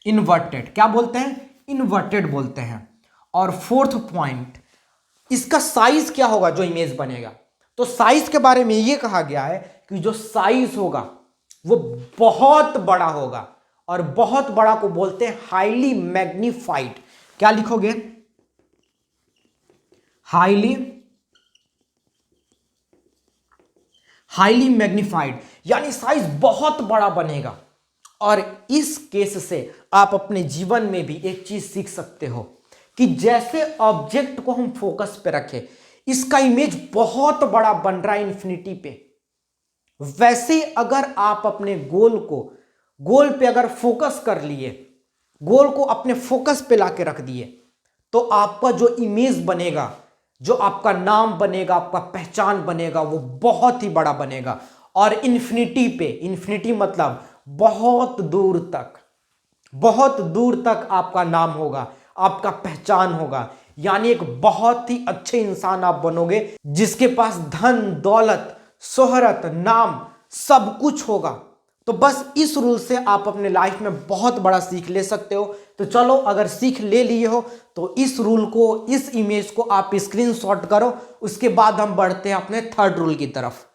Speaker 1: इन्वर्टेड क्या बोलते हैं, इन्वर्टेड बोलते हैं। और फोर्थ पॉइंट, इसका साइज क्या होगा जो इमेज बनेगा। तो साइज के बारे में यह कहा गया है कि जो साइज होगा वो बहुत बड़ा होगा, और बहुत बड़ा को बोलते हैं हाईली मैग्नीफाइड। क्या लिखोगे, हाईली मैग्नीफाइड, यानी साइज बहुत बड़ा बनेगा। और इस केस से आप अपने जीवन में भी एक चीज सीख सकते हो कि जैसे ऑब्जेक्ट को हम फोकस पे रखें, इसका इमेज बहुत बड़ा बन रहा है इन्फिनिटी पे, वैसे अगर आप अपने गोल पे अगर फोकस कर लिए, गोल को अपने फोकस पे लाके रख दिए, तो आपका जो इमेज बनेगा, जो आपका नाम बनेगा, आपका पहचान बनेगा, वो बहुत ही बड़ा बनेगा। और इन्फिनिटी पे, इन्फिनिटी मतलब बहुत दूर तक आपका नाम होगा, आपका पहचान होगा। यानी एक बहुत ही अच्छे इंसान आप बनोगे जिसके पास धन दौलत शोहरत नाम सब कुछ होगा। तो बस इस रूल से आप अपने लाइफ में बहुत बड़ा सीख ले सकते हो। तो चलो, अगर सीख ले लिए हो तो इस रूल को, इस इमेज को आप स्क्रीनशॉट करो। उसके बाद हम बढ़ते हैं अपने थर्ड रूल की तरफ।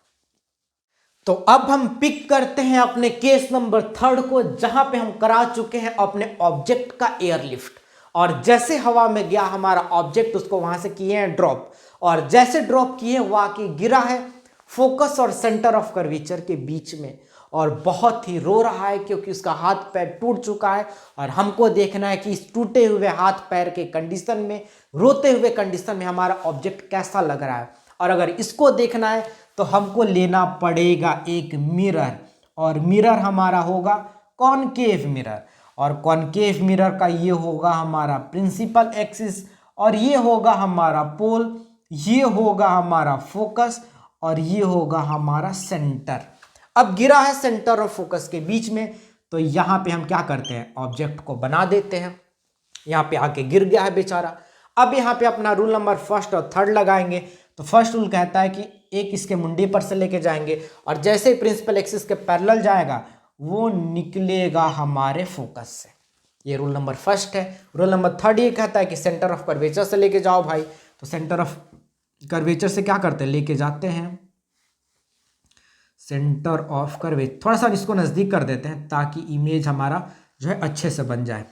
Speaker 1: तो अब हम पिक करते हैं अपने केस नंबर थर्ड को, जहां पे हम करा चुके हैं अपने ऑब्जेक्ट का एयरलिफ्ट। और जैसे हवा में गया हमारा ऑब्जेक्ट, उसको वहां से किए हैं ड्रॉप, और जैसे ड्रॉप किए वो आके गिरा है फोकस और सेंटर ऑफ कर्वेचर के बीच में, और बहुत ही रो रहा है क्योंकि उसका हाथ पैर टूट चुका है। और हमको देखना है कि इस टूटे हुए हाथ पैर के कंडीशन में, रोते हुए कंडीशन में हमारा ऑब्जेक्ट कैसा लग रहा है। और अगर इसको देखना है तो हमको लेना पड़ेगा एक मिरर, और मिरर हमारा होगा कॉनकेव मिरर, और कॉनकेव मिरर का ये होगा हमारा प्रिंसिपल एक्सिस, और ये होगा हमारा पोल, ये होगा हमारा फोकस, और ये होगा हमारा सेंटर। अब गिरा है सेंटर और फोकस के बीच में, तो यहां पे हम क्या करते हैं, ऑब्जेक्ट को बना देते हैं। यहां पे आके गिर गया है बेचारा। अब यहां पे अपना रूल नंबर फर्स्ट और थर्ड लगाएंगे। तो फर्स्ट रूल कहता है कि एक इसके मुंडी पर से लेके जाएंगे, और जैसे ही प्रिंसिपल एक्सिस के पैरेलल जाएगा वो निकलेगा हमारे फोकस से। ये रूल नंबर फर्स्ट है। रूल नंबर थर्ड ये कहता है कि सेंटर ऑफ कर्वेचर से लेके जाओ भाई। तो सेंटर ऑफ कर्वेचर से क्या करते हैं, लेके जाते हैं सेंटर ऑफ कर्वेचर। थोड़ा सा इसको नज़दीक कर देते हैं ताकि इमेज हमारा जो है अच्छे से बन जाए,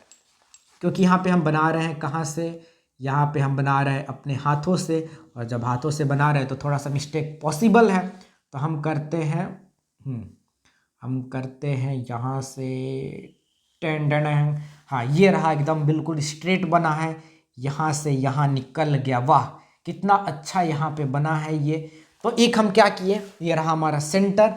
Speaker 1: क्योंकि यहाँ पे हम बना रहे हैं कहाँ से, यहाँ पे हम बना रहे हैं अपने हाथों से, और जब हाथों से बना रहे हैं तो थोड़ा सा मिस्टेक पॉसिबल है। तो हम करते हैं यहाँ से टेंडन। हाँ, ये रहा, एकदम बिल्कुल स्ट्रेट बना है, यहाँ से यहाँ निकल गया। वाह, कितना अच्छा यहाँ पे बना है ये। तो एक हम क्या किए, ये रहा हमारा सेंटर।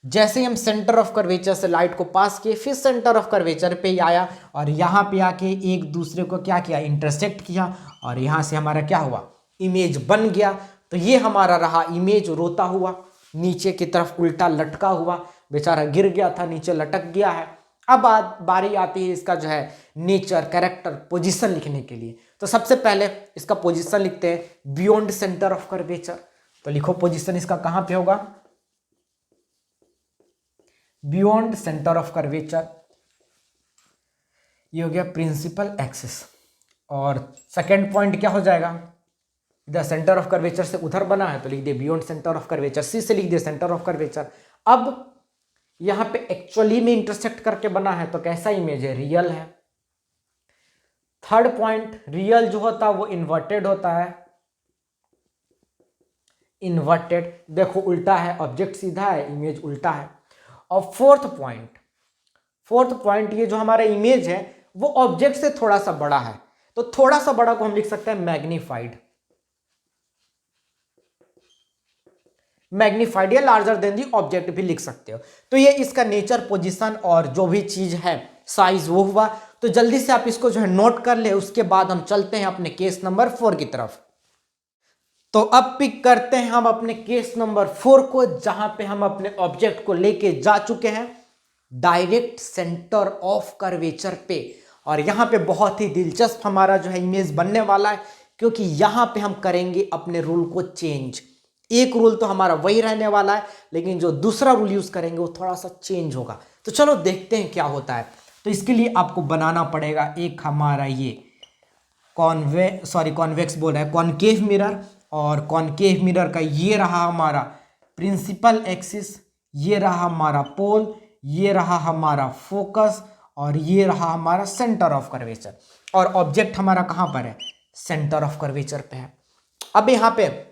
Speaker 1: जैसे ही हम सेंटर ऑफ कर्वेचर से लाइट को पास किए, फिर सेंटर ऑफ कर्वेचर पे ही आया, और यहाँ पे आके एक दूसरे को क्या किया, इंटरसेक्ट किया, और यहाँ से हमारा क्या हुआ, इमेज बन गया। तो ये हमारा रहा इमेज, रोता हुआ नीचे की तरफ उल्टा लटका हुआ, बेचारा गिर गया था, नीचे लटक गया है। अब बारी आती है इसका जो है नेचर, कैरेक्टर, पोजीशन लिखने के लिए। तो सबसे पहले इसका पोजीशन लिखते हैं बियॉन्ड सेंटर ऑफ कर्वेचर। तो लिखो पोजीशन इसका कहां पे होगा, बियॉन्ड सेंटर ऑफ कर्वेचर। ये हो गया प्रिंसिपल एक्सिस। और सेकेंड पॉइंट क्या हो जाएगा, इधर सेंटर ऑफ कर्वेचर से उधर बना है तो लिख दे बियॉन्ड सेंटर ऑफ कर्वेचर। सी से लिख दे सेंटर ऑफ कर्वेचर। अब यहां पे एक्चुअली में इंटरसेक्ट करके बना है, तो कैसा इमेज है, रियल है। थर्ड पॉइंट, रियल जो होता है वो इन्वर्टेड होता है, इन्वर्टेड, देखो उल्टा है, ऑब्जेक्ट सीधा है, इमेज उल्टा है। और फोर्थ पॉइंट, ये जो हमारा इमेज है वो ऑब्जेक्ट से थोड़ा सा बड़ा है, तो थोड़ा सा बड़ा को हम लिख सकते हैं मैग्नीफाइड, या लार्जर देन दी ऑब्जेक्ट भी लिख सकते हो। तो ये इसका नेचर, पोजीशन और जो भी चीज है साइज वो हुआ। तो जल्दी से आप इसको जो है नोट कर ले, उसके बाद हम चलते हैं अपने केस नंबर 4 की तरफ। तो अब पिक करते हैं हम अपने केस नंबर 4 को, जहां पे हम अपने ऑब्जेक्ट को लेके जा चुके हैं डायरेक्ट सेंटर ऑफ कर्वेचर पे। और यहां पे बहुत ही दिलचस्प हमारा जो है इमेज बनने वाला है, क्योंकि यहां पे हम करेंगे अपने रूल को चेंज। एक रूल तो हमारा वही रहने वाला है, लेकिन जो दूसरा रूल यूज करेंगे वो थोड़ा सा चेंज होगा। तो चलो देखते हैं क्या होता है। तो इसके लिए आपको बनाना पड़ेगा एक हमारा ये कॉन्वेक्स बोल रहा है, कॉनकेव मिरर। और कॉनकेव मिरर का ये रहा हमारा प्रिंसिपल एक्सिस, ये रहा हमारा पोल, ये रहा हमारा फोकस, और ये रहा हमारा सेंटर ऑफ कर्वेचर। और ऑब्जेक्ट हमारा कहाँ पर है, सेंटर ऑफ कर्वेचर पे है। अब यहाँ पे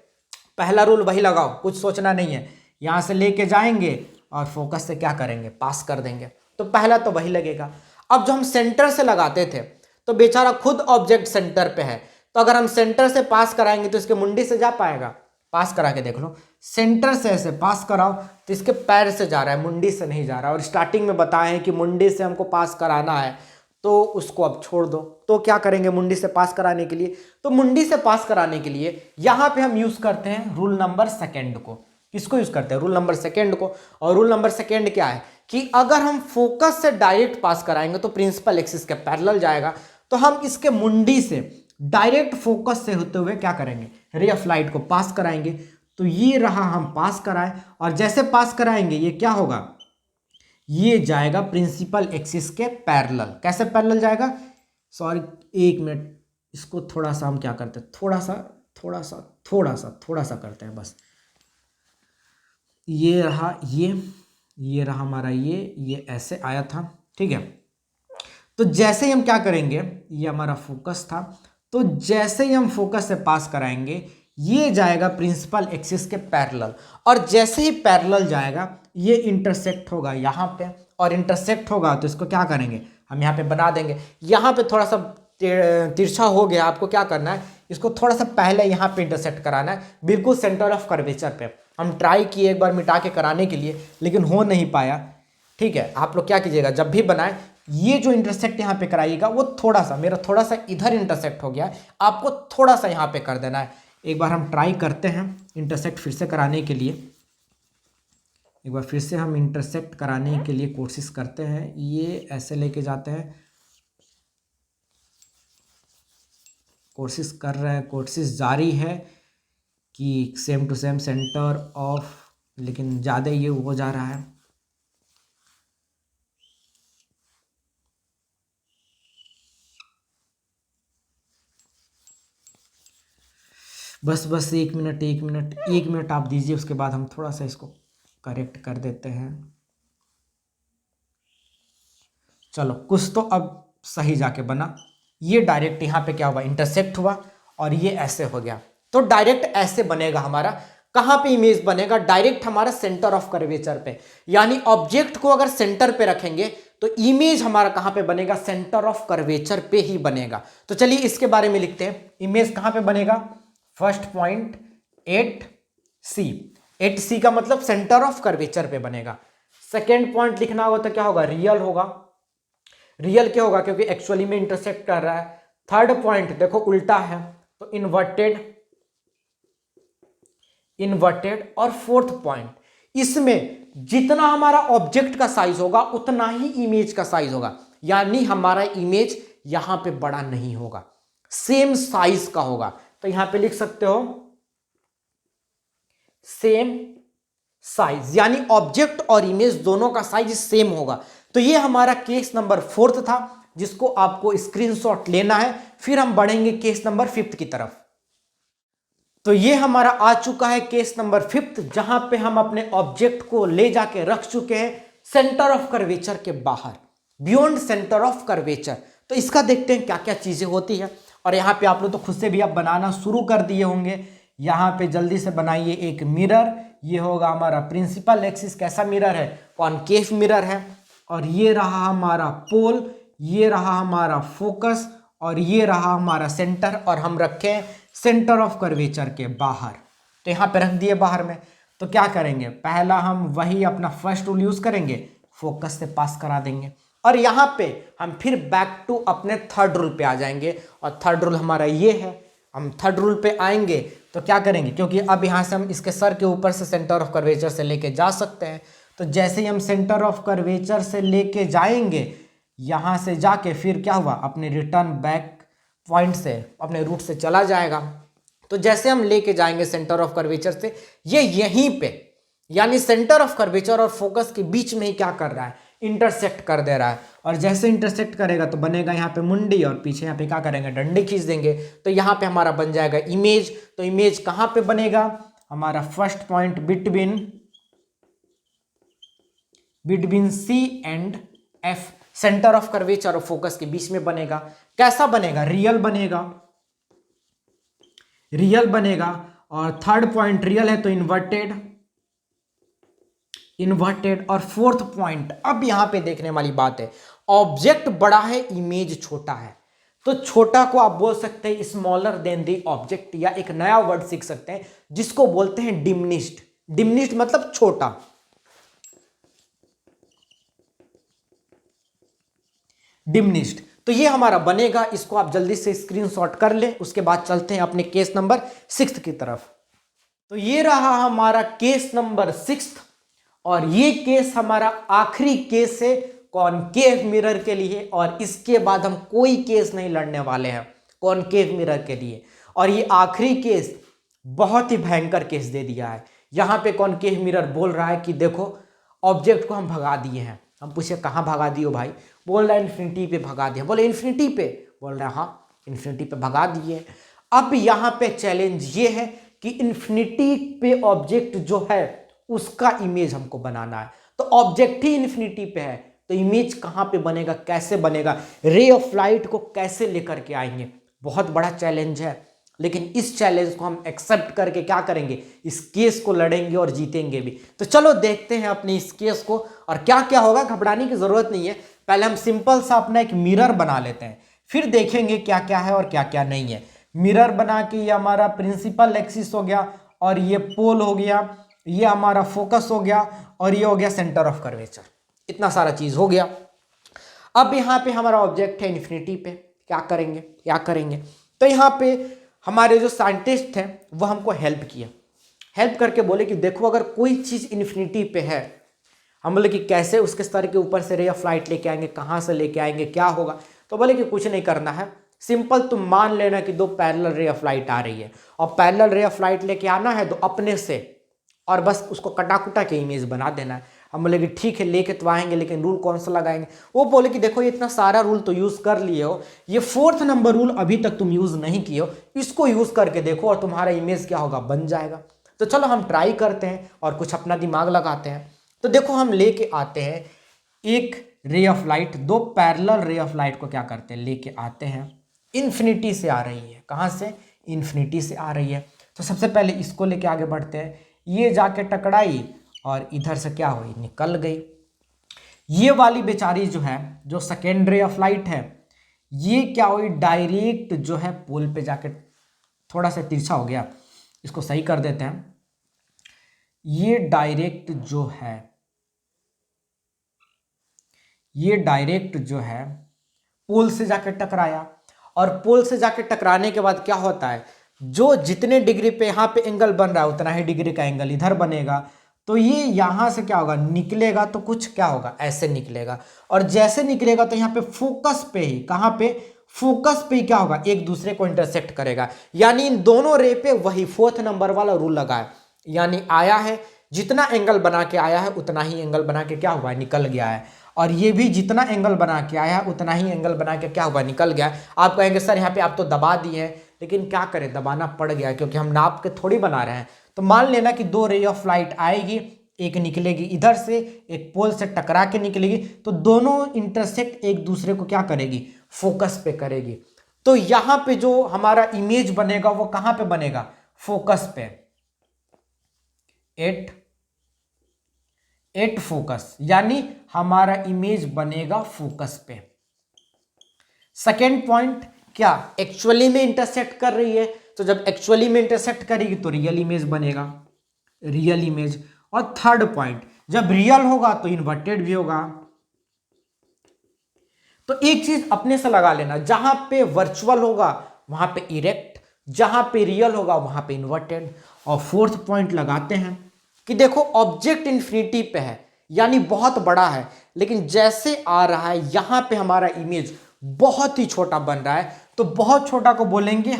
Speaker 1: पहला रूल वही लगाओ, कुछ सोचना नहीं है। यहाँ से लेके जाएंगे और फोकस से क्या करेंगे, पास कर देंगे। तो पहला तो वही लगेगा। अब जो हम सेंटर से लगाते थे तो बेचारा खुद ऑब्जेक्ट सेंटर पे है, तो अगर हम सेंटर से पास कराएंगे तो इसके मुंडी से जा पाएगा, पास करा के देख लो। सेंटर से ऐसे पास कराओ तो इसके पैर से जा रहा है, मुंडी से नहीं जा रहा। और स्टार्टिंग में बताए हैं कि मुंडी से हमको पास कराना है, तो उसको अब छोड़ दो। तो क्या करेंगे मुंडी से पास कराने के लिए, तो मुंडी से पास कराने के लिए यहां पे हम यूज करते हैं रूल नंबर सेकेंड को। किसको यूज करते हैं, रूल नंबर सेकेंड को। और रूल नंबर सेकेंड क्या है कि अगर हम फोकस से डायरेक्ट पास कराएंगे तो प्रिंसिपल एक्सिस के पैरेलल जाएगा, तो हम इसके मुंडी से डायरेक्ट फोकस से होते हुए क्या करेंगे, रे ऑफ लाइट को पास कराएंगे। तो ये रहा, हम पास कराएं, और जैसे पास कराएंगे ये क्या होगा, ये जाएगा प्रिंसिपल एक्सिस के पैरेलल। कैसे पैरेलल जाएगा, सॉरी एक मिनट, इसको थोड़ा सा हम क्या करते हैं, थोड़ा सा करते हैं बस। ये रहा, ये रहा हमारा, ये ऐसे आया था, ठीक है। तो जैसे ही हम क्या करेंगे, ये हमारा फोकस था, तो जैसे ही हम फोकस से पास कराएंगे ये जाएगा प्रिंसिपल एक्सिस के पैरेलल, और जैसे ही पैरेलल जाएगा ये इंटरसेक्ट होगा यहाँ पे, और इंटरसेक्ट होगा तो इसको क्या करेंगे, हम यहाँ पे बना देंगे। यहाँ पे थोड़ा सा तिरछा हो गया, आपको क्या करना है, इसको थोड़ा सा पहले यहाँ पे इंटरसेक्ट कराना है, बिल्कुल सेंटर ऑफ कर्वेचर पे। हम ट्राई किए एक बार मिटा के कराने के लिए, लेकिन हो नहीं पाया, ठीक है। आप लोग क्या कीजिएगा, जब भी बनाए ये जो इंटरसेक्ट यहाँ पे कराइएगा वो थोड़ा सा, मेरा थोड़ा सा इधर इंटरसेक्ट हो गया, आपको थोड़ा सा यहाँ पे कर देना है। एक बार हम ट्राई करते हैं इंटरसेक्ट फिर से कराने के लिए, एक बार फिर से हम इंटरसेक्ट कराने के लिए कोशिश करते हैं। ये ऐसे लेके जाते हैं, कोशिश कर रहे हैं, कोशिश जारी है कि same to same centre of, लेकिन ज़्यादा ये हो जा रहा है। बस एक मिनट आप दीजिए, उसके बाद हम थोड़ा सा इसको करेक्ट कर देते हैं। चलो कुछ तो अब सही जाके बना। ये डायरेक्ट यहाँ पे क्या हुआ, इंटरसेक्ट हुआ, और ये ऐसे हो गया। तो डायरेक्ट ऐसे बनेगा हमारा, कहाँ पे इमेज बनेगा, डायरेक्ट हमारा सेंटर ऑफ कर्वेचर पे। यानी ऑब्जेक्ट को अगर सेंटर पे रखेंगे तो इमेज हमारा कहाँ पे बनेगा, सेंटर ऑफ कर्वेचर पे ही बनेगा। तो चलिए इसके बारे में लिखते हैं, इमेज कहाँ पे बनेगा। फर्स्ट पॉइंट 8C, 8C का मतलब सेंटर ऑफ कर्वेचर पे बनेगा। सेकेंड पॉइंट लिखना होगा तो क्या होगा, रियल होगा। रियल क्या होगा, क्योंकि एक्चुअली में इंटरसेक्ट कर रहा है। थर्ड पॉइंट देखो उल्टा है, तो इन्वर्टेड। और फोर्थ पॉइंट, इसमें जितना हमारा ऑब्जेक्ट का साइज होगा उतना ही इमेज का साइज होगा। यानी हमारा इमेज यहां पे बड़ा नहीं होगा, सेम साइज का होगा। तो यहां पे लिख सकते हो सेम साइज, यानी ऑब्जेक्ट और इमेज दोनों का साइज सेम होगा। तो ये हमारा केस नंबर 4 था, जिसको आपको स्क्रीनशॉट लेना है। फिर हम बढ़ेंगे केस नंबर 5 की तरफ। तो ये हमारा आ चुका है केस नंबर 5, जहां पे हम अपने ऑब्जेक्ट को ले जाके रख चुके हैं सेंटर ऑफ कर्वेचर के बाहर, बियॉन्ड सेंटर ऑफ कर्वेचर। तो इसका देखते हैं क्या क्या चीजें होती है। और यहाँ पे आप लोग तो खुद से भी आप बनाना शुरू कर दिए होंगे। यहाँ पे जल्दी से बनाइए एक मिरर, ये होगा हमारा प्रिंसिपल एक्सिस। कैसा मिरर है, कॉनकेव मिरर है। और ये रहा हमारा पोल, ये रहा हमारा फोकस, और ये रहा हमारा सेंटर, और हम रखें सेंटर ऑफ कर्वेचर के बाहर। तो यहाँ पे रख दिए बाहर में। तो क्या करेंगे, पहला हम वही अपना फर्स्ट रूल यूज करेंगे, फोकस से पास करा देंगे। और यहाँ पे हम फिर बैक टू अपने थर्ड रूल पे आ जाएंगे। और थर्ड रूल हमारा ये है, हम थर्ड रूल पे आएंगे तो क्या करेंगे, क्योंकि अब यहाँ से हम इसके सर के ऊपर से सेंटर ऑफ कर्वेचर से लेके जा सकते हैं। तो जैसे ही हम सेंटर ऑफ कर्वेचर से लेके जाएंगे, यहाँ से जाके फिर क्या हुआ, अपने रिटर्न बैक पॉइंट से अपने रूट से चला जाएगा। तो जैसे हम लेके जाएंगे सेंटर ऑफ कर्वेचर से, ये यहीं पे, यानी सेंटर ऑफ कर्वेचर और फोकस के बीच में ही क्या कर रहा है, इंटरसेक्ट कर दे रहा है। और जैसे इंटरसेक्ट करेगा तो बनेगा यहाँ पे मुंडी, और पीछे यहाँ पे क्या करेंगे, डंडे खींच देंगे। तो यहाँ पे हमारा बन जाएगा इमेज। तो इमेज कहाँ पे बनेगा, हमारा first point between C and F, centre of curvature और फोकस के बीच में बनेगा। कैसा बनेगा, रियल बनेगा। और थर्ड पॉइंट रियल है तो इन्वर्टेड। और फोर्थ पॉइंट, अब यहां पे देखने वाली बात है, ऑब्जेक्ट बड़ा है, इमेज छोटा है। तो छोटा को आप बोल सकते हैं स्मॉलर देन द ऑब्जेक्ट, या एक नया वर्ड सीख सकते हैं जिसको बोलते हैं डिमिनिश्ड। डिमिनिश्ड मतलब छोटा। डिमिनिश्ड। तो ये हमारा बनेगा, इसको आप जल्दी से स्क्रीनशॉट कर लें। उसके बाद चलते हैं अपने केस नंबर 6 की तरफ। तो ये रहा हमारा केस नंबर 6, और ये केस हमारा आखिरी केस है कॉनकेव मिरर के लिए। और इसके बाद हम कोई केस नहीं लड़ने वाले हैं। कॉनकेव मिरर के लिए। और ये आखिरी केस बहुत ही भयंकर केस दे दिया है। यहाँ पे कॉनकेव मिरर बोल रहा है कि देखो ऑब्जेक्ट को हम भगा दिए हैं। हम पूछे कहाँ भगा दिए हो भाई? बोल रहा है इन्फिनिटी पे भगा दिया। बोले इन्फिनिटी पे? बोल रहा है हाँ इन्फिनिटी पे भगा दिए। अब यहाँ पे चैलेंज ये है कि इन्फिनिटी पे ऑब्जेक्ट जो है उसका इमेज हमको बनाना है। तो ऑब्जेक्ट ही इन्फिनिटी पे है तो इमेज कहाँ पे बनेगा, कैसे बनेगा, रे ऑफ लाइट को कैसे लेकर के आएंगे? बहुत बड़ा चैलेंज है। लेकिन इस चैलेंज को हम एक्सेप्ट करके क्या करेंगे, इस केस को लड़ेंगे और जीतेंगे भी। तो चलो देखते हैं अपने इस केस को और क्या क्या होगा। घबराने की जरूरत नहीं है, पहले हम सिंपल सा अपना एक मिरर बना लेते हैं, फिर देखेंगे क्या क्या है और क्या क्या नहीं है। मिरर बना के ये हमारा प्रिंसिपल एक्सिस हो गया और ये पोल हो गया, ये हमारा फोकस हो गया और ये हो गया सेंटर ऑफ कर्वेचर। इतना सारा चीज हो गया। अब यहाँ पे हमारा ऑब्जेक्ट है इन्फिनिटी पे, क्या करेंगे? तो यहाँ पे हमारे जो साइंटिस्ट हैं वो हमको हेल्प करके बोले कि देखो अगर कोई चीज इन्फिनिटी पे है, हम बोले कि कैसे उसके स्तर के ऊपर से रे ऑफ लाइट लेके आएंगे, कहाँ से लेके आएंगे, क्या होगा? तो बोले कि कुछ नहीं करना है, सिंपल तुम मान लेना कि दो पैरेलल रे ऑफ लाइट आ रही है और पैरेलल रे ऑफ लाइट लेके आना है तो अपने से और बस उसको कटा कुटा के इमेज बना देना है। हम बोले कि ठीक है लेके तो आएंगे, लेकिन रूल कौन सा लगाएंगे? वो बोले कि देखो ये इतना सारा रूल तो यूज कर लिए हो, ये 4th नंबर रूल अभी तक तुम यूज नहीं किए हो, इसको यूज करके देखो और तुम्हारा इमेज क्या होगा, बन जाएगा। तो चलो हम ट्राई करते हैं और कुछ अपना दिमाग लगाते हैं। तो देखो हम लेके आते हैं एक रे ऑफ लाइट, दो पैरेलल रे ऑफ लाइट को क्या करते हैं, लेके आते हैं, इन्फिनिटी से आ रही है। कहाँ से? इन्फिनिटी से आ रही है। तो सबसे पहले इसको लेके आगे बढ़ते हैं, ये जाके टकराई और इधर से क्या हुई, निकल गई। ये वाली बेचारी जो है, जो सेकेंड रे ऑफ लाइट है, ये क्या हुई, डायरेक्ट जो है पोल पे जाके, थोड़ा सा तिरछा हो गया, इसको सही कर देते हैं। ये डायरेक्ट जो है पोल से जाके टकराया और पोल से जाके टकराने के बाद क्या होता है, जो जितने डिग्री पे यहाँ पे एंगल बन रहा है उतना ही डिग्री का एंगल इधर बनेगा। तो ये यहाँ से क्या होगा, निकलेगा तो कुछ क्या होगा, ऐसे निकलेगा। और जैसे निकलेगा तो यहाँ पे फोकस पे ही, कहाँ पे, फोकस पे ही क्या होगा, एक दूसरे को इंटरसेक्ट करेगा। यानी इन दोनों रे पे वही 4th नंबर वाला रूल लगा है। यानी आया है, जितना एंगल बना के आया है उतना ही एंगल बना के क्या हुआ, निकल गया है। और ये भी जितना एंगल बना के आया है उतना ही एंगल बना के क्या हुआ, निकल गया। आप कहेंगे सर यहाँ पे आप तो दबा दिए हैं, लेकिन क्या करें, दबाना पड़ गया क्योंकि हम नाप के थोड़ी बना रहे हैं। तो मान लेना कि दो रे ऑफ लाइट आएगी, एक निकलेगी इधर से, एक पोल से टकरा के निकलेगी, तो दोनों इंटरसेक्ट एक दूसरे को क्या करेगी, फोकस पे करेगी। तो यहां पे जो हमारा इमेज बनेगा वो कहां पे बनेगा, फोकस पे, एट फोकस, यानी हमारा इमेज बनेगा फोकस पे। सेकेंड पॉइंट, क्या एक्चुअली में इंटरसेक्ट कर रही है, तो जब एक्चुअली में इंटरसेक्ट करेगी तो रियल इमेज बनेगा, रियल इमेज। और थर्ड पॉइंट, जब रियल होगा तो इन्वर्टेड भी होगा। तो एक चीज अपने से लगा लेना, जहां पे वर्चुअल होगा वहां पे इरेक्ट, जहां पे रियल होगा वहां पे इन्वर्टेड। और 4th पॉइंट लगाते हैं कि देखो ऑब्जेक्ट इन्फिनिटी पे है, यानी बहुत बड़ा है, लेकिन जैसे आ रहा है यहां पे हमारा इमेज बहुत ही छोटा बन रहा है। तो बहुत छोटा को बोलेंगे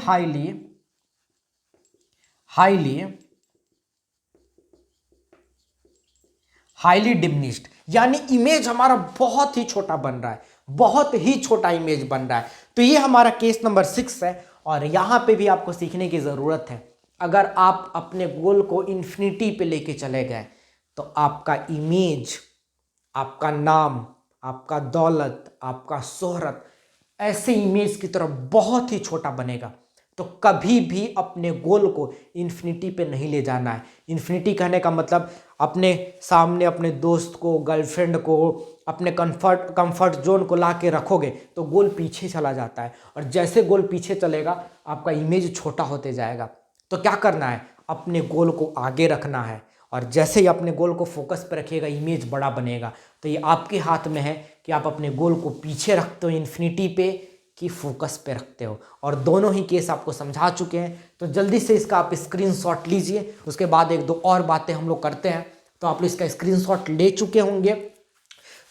Speaker 1: हाईली डिमिनिश्ड, यानी इमेज हमारा बहुत ही छोटा बन रहा है, बहुत ही छोटा इमेज बन रहा है। तो ये हमारा केस नंबर 6 है। और यहां पे भी आपको सीखने की जरूरत है। अगर आप अपने गोल को इन्फिनिटी पे लेके चले गए तो आपका इमेज, आपका नाम, आपका दौलत, आपका शोहरत ऐसे इमेज की तरफ बहुत ही छोटा बनेगा। तो कभी भी अपने गोल को इन्फिनिटी पे नहीं ले जाना है। इन्फिनिटी कहने का मतलब अपने सामने अपने दोस्त को, गर्लफ्रेंड को, अपने कंफर्ट जोन को ला के रखोगे तो गोल पीछे चला जाता है। और जैसे गोल पीछे चलेगा आपका इमेज छोटा होते जाएगा। तो क्या करना है, अपने गोल को आगे रखना है। और जैसे ही अपने गोल को फोकस पे रखिएगा इमेज बड़ा बनेगा। तो ये आपके हाथ में है कि आप अपने गोल को पीछे रखते हो इन्फिनिटी पे कि फोकस पे रखते हो। और दोनों ही केस आपको समझा चुके हैं। तो जल्दी से इसका आप स्क्रीनशॉट लीजिए, उसके बाद एक दो और बातें हम लोग करते हैं। तो आप लोग इसका स्क्रीनशॉट ले चुके होंगे।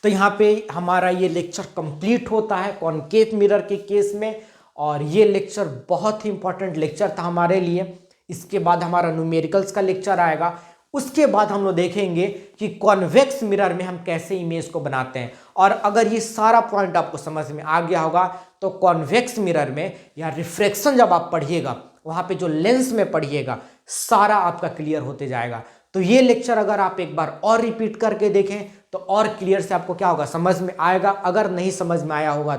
Speaker 1: तो यहाँ पे हमारा ये लेक्चर कंप्लीट होता है कॉनकेव मिरर के केस में। और ये लेक्चर बहुत ही इंपॉर्टेंट लेक्चर था हमारे लिए। इसके बाद हमारा न्यूमेरिकल्स का लेक्चर आएगा। उसके बाद हम लोग देखेंगे कि कॉन्वेक्स मिरर में हम कैसे इमेज को बनाते हैं। और अगर ये सारा पॉइंट आपको समझ में आ गया होगा तो कॉन्वेक्स मिरर में या रिफ्लेक्शन जब आप पढ़िएगा वहां पे जो लेंस में पढ़िएगा सारा आपका क्लियर होते जाएगा। तो ये लेक्चर अगर आप एक बार और रिपीट करके देखें तो और क्लियर से आपको क्या होगा, समझ में आएगा। अगर नहीं समझ में आया होगा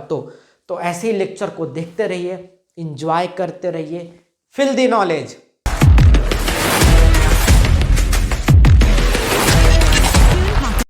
Speaker 1: तो ऐसे ही लेक्चर को देखते रहिए, इंजॉय करते रहिए, फील द नॉलेज।